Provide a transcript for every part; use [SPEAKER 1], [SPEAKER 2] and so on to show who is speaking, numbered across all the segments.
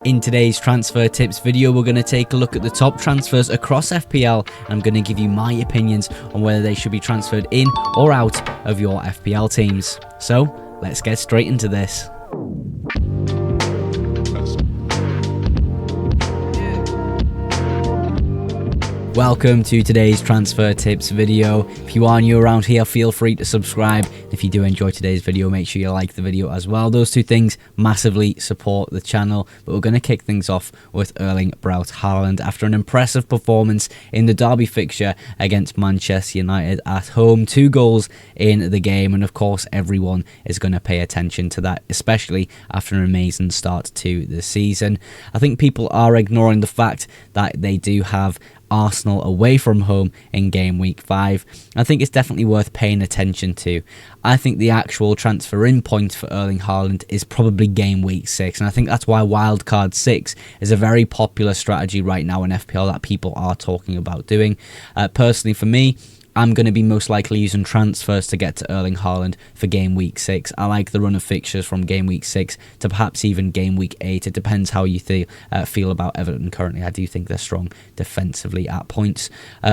[SPEAKER 1] In today's transfer tips video, we're going to take a look at the top transfers across FPL. And I'm going to give you my opinions on whether they should be transferred in or out of your FPL teams. So let's get straight into this. Welcome to today's transfer tips video. If you are new around here, feel free to subscribe. If you do enjoy today's video, make sure you like the video as well. Those two things massively support the channel. But we're going to kick things off with Erling Braut Haaland after an impressive performance in the derby fixture against Manchester United at home. 2 goals in the game, and of course everyone is going to pay attention to that, especially after an amazing start to the season. I think people are ignoring the fact that they do have Arsenal away from home in game week 5. I think it's definitely worth paying attention to. I think the actual transfer in point for Erling Haaland is probably game week 6, and I think that's why wildcard 6 is a very popular strategy right now in FPL that people are talking about doing. Personally for me, I'm going to be most likely using transfers to get to Erling Haaland for game week 6. I like the run of fixtures from game week 6 to perhaps even game week 8. It depends how you feel about Everton currently. I do think they're strong defensively at points.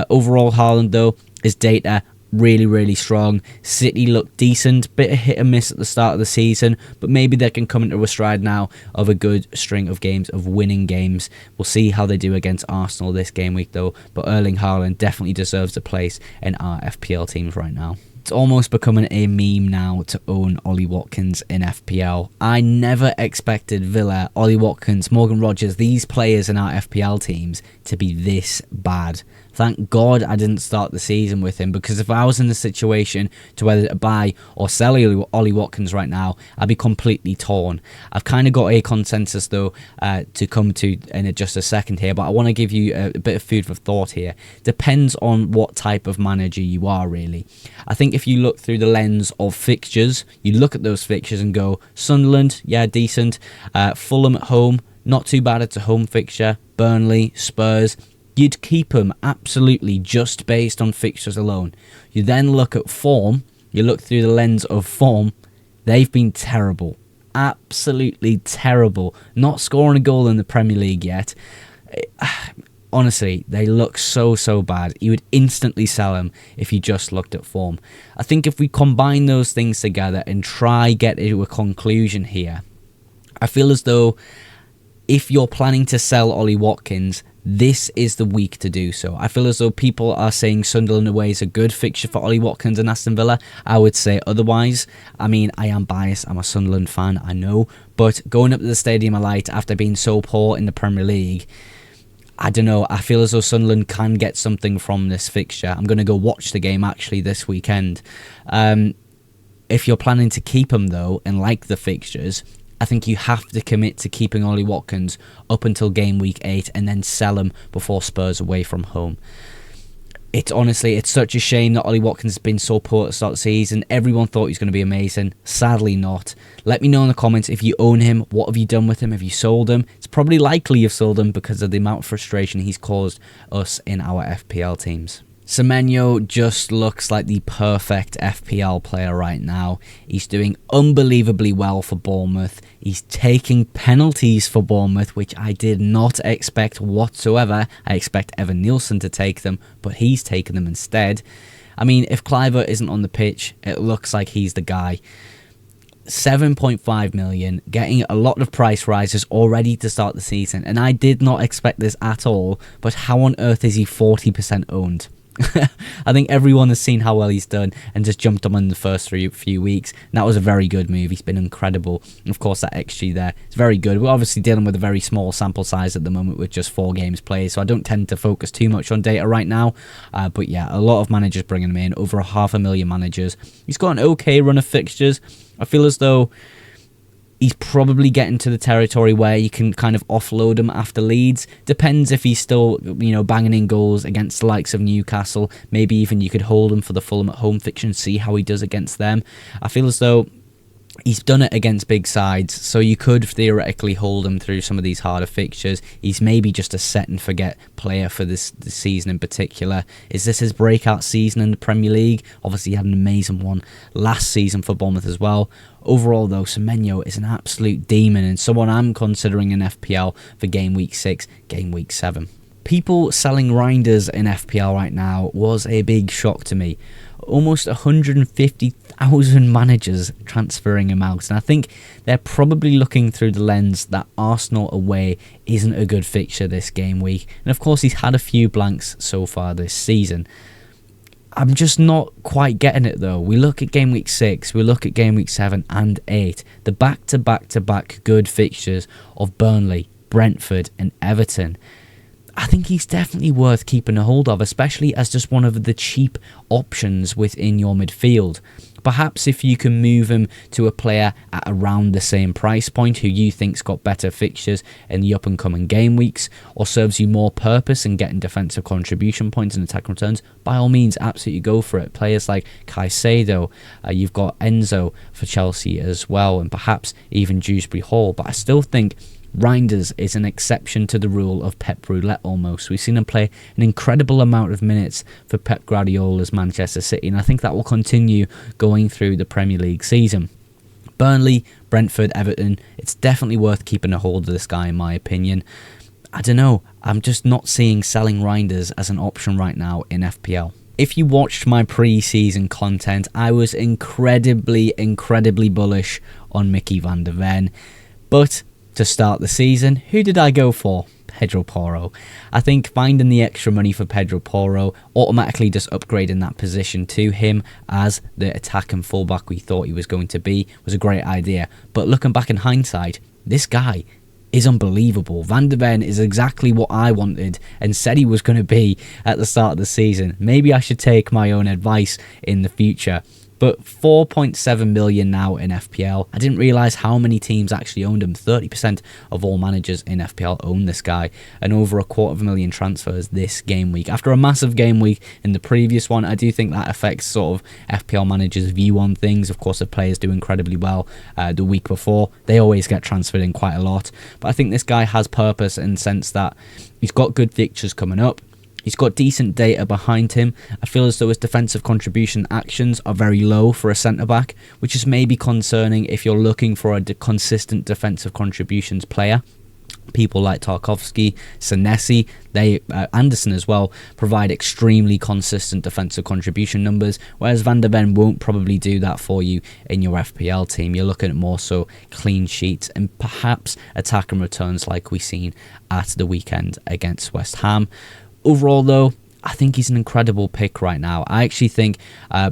[SPEAKER 1] Overall, Haaland, though, his data really strong. City looked decent, bit of hit and miss at the start of the season, but maybe they can come into a stride now of a good string of games, of winning games. We'll see how they do against Arsenal this game week though, but Erling Haaland definitely deserves a place in our FPL teams right now. It's almost becoming a meme now to own Ollie Watkins in FPL. I never expected Villa, Ollie Watkins, Morgan Rogers, these players in our FPL teams to be this bad. Thank God I didn't start the season with him, because if I was in the situation to whether to buy or sell Ollie Watkins right now, I'd be completely torn. I've kind of got a consensus though to come to in just a second here, but I want to give you a bit of food for thought here. Depends on what type of manager you are really. I think if you look through the lens of fixtures, you look at those fixtures and go, Sunderland, yeah, decent. Fulham at home, not too bad, it's a home fixture. Burnley, Spurs, you'd keep them absolutely just based on fixtures alone. You then look at form, you look through the lens of form, they've been terrible. Absolutely terrible. Not scoring a goal in the Premier League yet. Honestly, they look so bad. You would instantly sell them if you just looked at form. I think if we combine those things together and try get to a conclusion here, I feel as though if you're planning to sell Ollie Watkins, this is the week to do so. I feel as though people are saying Sunderland away is a good fixture for Ollie Watkins and Aston Villa. I would say otherwise. I mean, I am biased. I'm a Sunderland fan, I know. But going up to the Stadium of Light after being so poor in the Premier League, I don't know. I feel as though Sunderland can get something from this fixture. I'm going to go watch the game actually this weekend. If you're planning to keep him though and like the fixtures, I think you have to commit to keeping Ollie Watkins up until game week 8 and then sell him before Spurs away from home. It's such a shame that Ollie Watkins has been so poor at the start of the season. Everyone thought he was going to be amazing. Sadly not. Let me know in the comments if you own him. What have you done with him? Have you sold him? It's probably likely you've sold him because of the amount of frustration he's caused us in our FPL teams. Semenyo just looks like the perfect FPL player right now. He's doing unbelievably well for Bournemouth. He's taking penalties for Bournemouth, which I did not expect whatsoever. I expect Evan Nielsen to take them, but he's taken them instead. I mean, if Cliver isn't on the pitch, it looks like he's the guy. 7.5 million, getting a lot of price rises already to start the season, and I did not expect this at all, but how on earth is he 40% owned? I think everyone has seen how well he's done and just jumped on in the first few weeks. And that was a very good move. He's been incredible. And of course, that XG there is very good. We're obviously dealing with a very small sample size at the moment with just 4 games played, so I don't tend to focus too much on data right now. But yeah, a lot of managers bringing him in, over 500,000 managers. He's got an okay run of fixtures. I feel as though he's probably getting to the territory where you can kind of offload him after Leeds. Depends if he's still, banging in goals against the likes of Newcastle. Maybe even you could hold him for the Fulham at home fixture and see how he does against them. I feel as though He's done it against big sides, so you could theoretically hold him through some of these harder fixtures. He's maybe just a set-and-forget player for this season in particular. Is this his breakout season in the Premier League? Obviously, he had an amazing one last season for Bournemouth as well. Overall, though, Semenyo is an absolute demon and someone I'm considering in FPL for Game Week 6, Game Week 7. People selling Reijnders in FPL right now was a big shock to me. Almost 150,000 managers transferring him out, and I think they're probably looking through the lens that Arsenal away isn't a good fixture this game week, and of course he's had a few blanks so far this season. I'm just not quite getting it though. We look at game week 6, we look at game week 7 and 8, the back-to-back-to-back good fixtures of Burnley, Brentford and Everton. I think he's definitely worth keeping a hold of, especially as just one of the cheap options within your midfield. Perhaps if you can move him to a player at around the same price point who you think's got better fixtures in the up-and-coming game weeks, or serves you more purpose in getting defensive contribution points and attack returns, by all means, absolutely go for it. Players like Caicedo, you've got Enzo for Chelsea as well, and perhaps even Dewsbury Hall, but I still think Reijnders is an exception to the rule of Pep Roulette almost. We've seen him play an incredible amount of minutes for Pep Guardiola's Manchester City, and I think that will continue going through the Premier League season. Burnley, Brentford, Everton, it's definitely worth keeping a hold of this guy in my opinion. I don't know, I'm just not seeing selling Reijnders as an option right now in FPL. If you watched my pre-season content, I was incredibly bullish on Mickey van der Ven, but to start the season, who did I go for? Pedro Porro. I think finding the extra money for Pedro Porro, automatically just upgrading that position to him as the attack and fullback we thought he was going to be, was a great idea. But looking back in hindsight, this guy is unbelievable. Van der Ven is exactly what I wanted and said he was going to be at the start of the season. Maybe I should take my own advice in the future. But 4.7 million now in FPL. I didn't realise how many teams actually owned him. 30% of all managers in FPL own this guy. And over 250,000 transfers this game week. After a massive game week in the previous one, I do think that affects sort of FPL managers' view on things. Of course, if players do incredibly well the week before, they always get transferred in quite a lot. But I think this guy has purpose in the sense that he's got good fixtures coming up. He's got decent data behind him. I feel as though his defensive contribution actions are very low for a centre-back, which is maybe concerning if you're looking for a consistent defensive contributions player. People like Tarkowski, Senesi, Anderson as well, provide extremely consistent defensive contribution numbers, whereas Van der Ven won't probably do that for you in your FPL team. You're looking at more so clean sheets and perhaps attack and returns like we've seen at the weekend against West Ham. Overall, though, I think he's an incredible pick right now. I actually think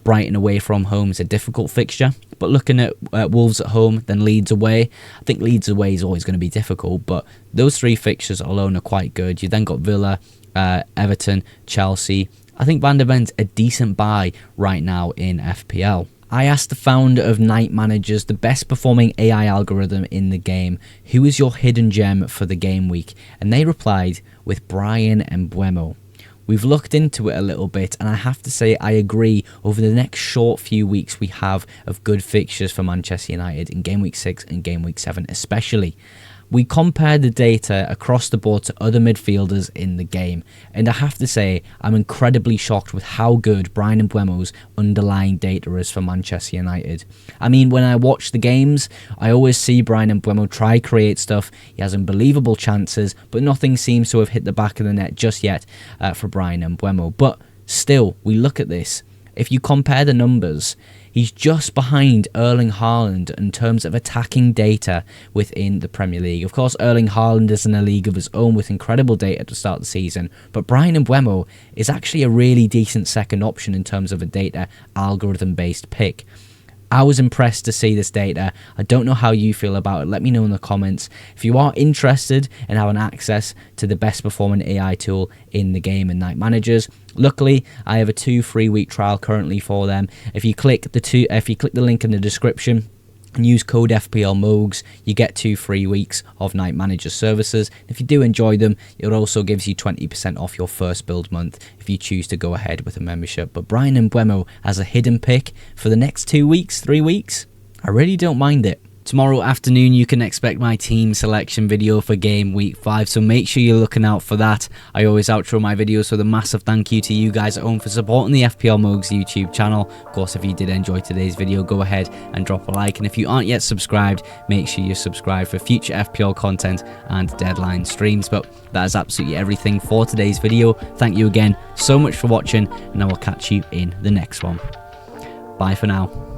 [SPEAKER 1] Brighton away from home is a difficult fixture. But looking at Wolves at home, then Leeds away, I think Leeds away is always going to be difficult. But those three fixtures alone are quite good. You then got Villa, Everton, Chelsea. I think Van der Ven's a decent buy right now in FPL. I asked the founder of Night Managers, the best performing AI algorithm in the game, who is your hidden gem for the game week? And they replied with Bryan Mbeumo. We've looked into it a little bit, and I have to say I agree. Over the next short few weeks we have of good fixtures for Manchester United in Game Week 6 and Game Week 7 especially. We compared the data across the board to other midfielders in the game, and I have to say I'm incredibly shocked with how good Bryan Mbeumo's underlying data is for Manchester United. I mean, when I watch the games, I always see Bryan Mbeumo try create stuff. He has unbelievable chances, but nothing seems to have hit the back of the net just yet for Bryan Mbeumo. But still, we look at this. If you compare the numbers, he's just behind Erling Haaland in terms of attacking data within the Premier League. Of course, Erling Haaland is in a league of his own with incredible data to start the season, but Bryan Mbeumo is actually a really decent second option in terms of a data algorithm-based pick. I was impressed to see this data. I don't know how you feel about it. Let me know in the comments. If you are interested in having access to the best performing AI tool in the game in Night Managers, luckily I have a 2 free week trial currently for them. If you click the link in the description and use code FPLMOGS, you get 2 free weeks of Night Manager services. If you do enjoy them, it also gives you 20% off your first build month if you choose to go ahead with a membership. But Bryan Mbeumo as a hidden pick for the next 2 weeks, 3 weeks, I really don't mind it. Tomorrow afternoon you can expect my team selection video for game week 5, so make sure you're looking out for that. I always outro my videos with a massive thank you to you guys at home for supporting the FPL Mugs YouTube channel. Of course, if you did enjoy today's video, go ahead and drop a like, and if you aren't yet subscribed, make sure you're subscribed for future FPL content and deadline streams. But that is absolutely everything for today's video. Thank you again so much for watching, and I will catch you in the next one. Bye for now.